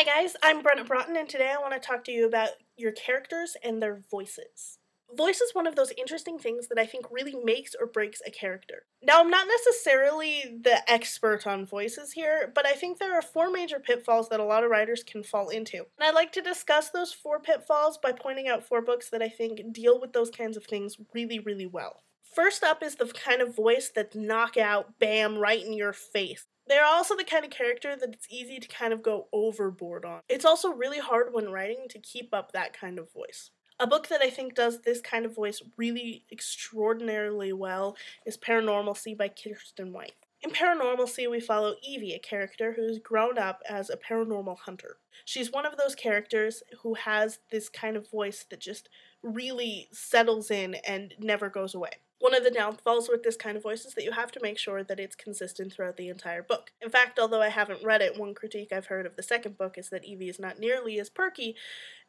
Hi guys, I'm Brenna Broughton and today I want to talk to you about your characters and their voices. Voice is one of those interesting things that I think really makes or breaks a character. Now, I'm not necessarily the expert on voices here, but I think there are 4 major pitfalls that a lot of writers can fall into. And I'd like to discuss those 4 pitfalls by pointing out 4 books that I think deal with those kinds of things really, really well. First up is the kind of voice that's knockout, bam, right in your face. They're also the kind of character that it's easy to kind of go overboard on. It's also really hard when writing to keep up that kind of voice. A book that I think does this kind of voice really extraordinarily well is Paranormalcy by Kiersten White. In Paranormalcy, we follow Evie, a character who's grown up as a paranormal hunter. She's one of those characters who has this kind of voice that just really settles in and never goes away. One of the downfalls with this kind of voice is that you have to make sure that it's consistent throughout the entire book. In fact, although I haven't read it, one critique I've heard of the second book is that Evie is not nearly as perky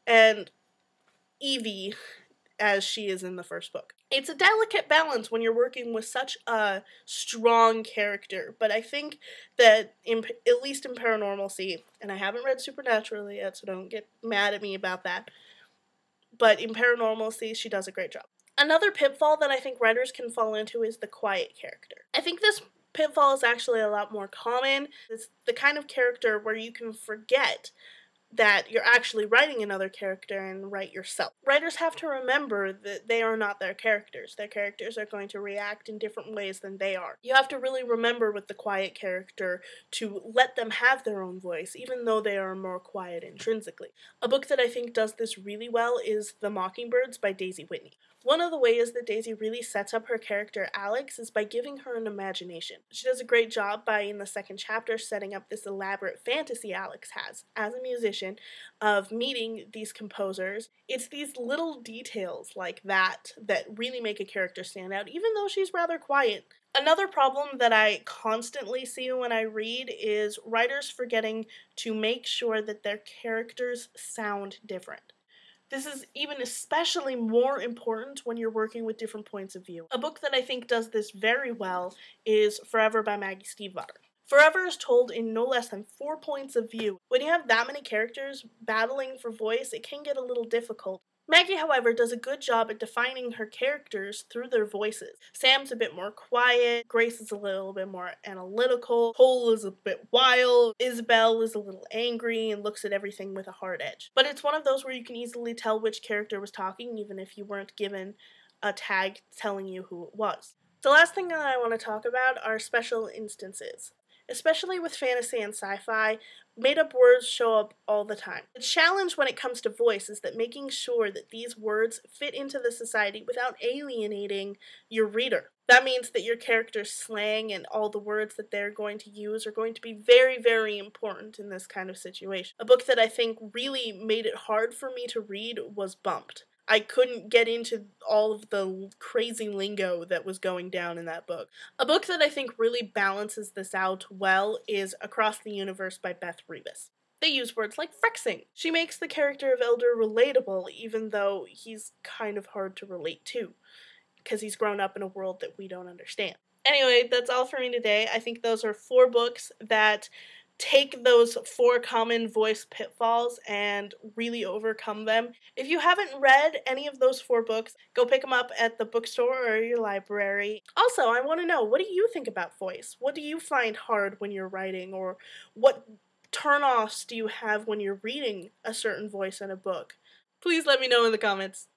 and Evie as she is in the first book. It's a delicate balance when you're working with such a strong character, but I think that at least in Paranormalcy, and I haven't read Supernaturally yet, so don't get mad at me about that, but in Paranormalcy, she does a great job. Another pitfall that I think writers can fall into is the quiet character. I think this pitfall is actually a lot more common. It's the kind of character where you can forget that you're actually writing another character and write yourself. Writers have to remember that they are not their characters. Their characters are going to react in different ways than they are. You have to really remember with the quiet character to let them have their own voice, even though they are more quiet intrinsically. A book that I think does this really well is The Mockingbirds by Daisy Whitney. One of the ways that Daisy really sets up her character Alex is by giving her an imagination. She does a great job by, in the second chapter, setting up this elaborate fantasy Alex has, as a musician, of meeting these composers. It's these little details like that that really make a character stand out, even though she's rather quiet. Another problem that I constantly see when I read is writers forgetting to make sure that their characters sound different. This is even especially more important when you're working with different points of view. A book that I think does this very well is Forever by Maggie Stiefvater. Forever is told in no less than 4 points of view. When you have that many characters battling for voice, it can get a little difficult. Maggie, however, does a good job at defining her characters through their voices. Sam's a bit more quiet, Grace is a little bit more analytical, Cole is a bit wild, Isabel is a little angry and looks at everything with a hard edge. But it's one of those where you can easily tell which character was talking even if you weren't given a tag telling you who it was. The last thing that I want to talk about are special instances. Especially with fantasy and sci-fi, made-up words show up all the time. The challenge when it comes to voice is that making sure that these words fit into the society without alienating your reader. That means that your character's slang and all the words that they're going to use are going to be very, very important in this kind of situation. A book that I think really made it hard for me to read was Bumped. I couldn't get into all of the crazy lingo that was going down in that book. A book that I think really balances this out well is Across the Universe by Beth Revis. They use words like frexing. She makes the character of Elder relatable, even though he's kind of hard to relate to, because he's grown up in a world that we don't understand. Anyway, that's all for me today. I think those are 4 books that take those 4 common voice pitfalls and really overcome them. If you haven't read any of those 4 books, go pick them up at the bookstore or your library. Also, I want to know, what do you think about voice? What do you find hard when you're writing, or what turn-offs do you have when you're reading a certain voice in a book? Please let me know in the comments.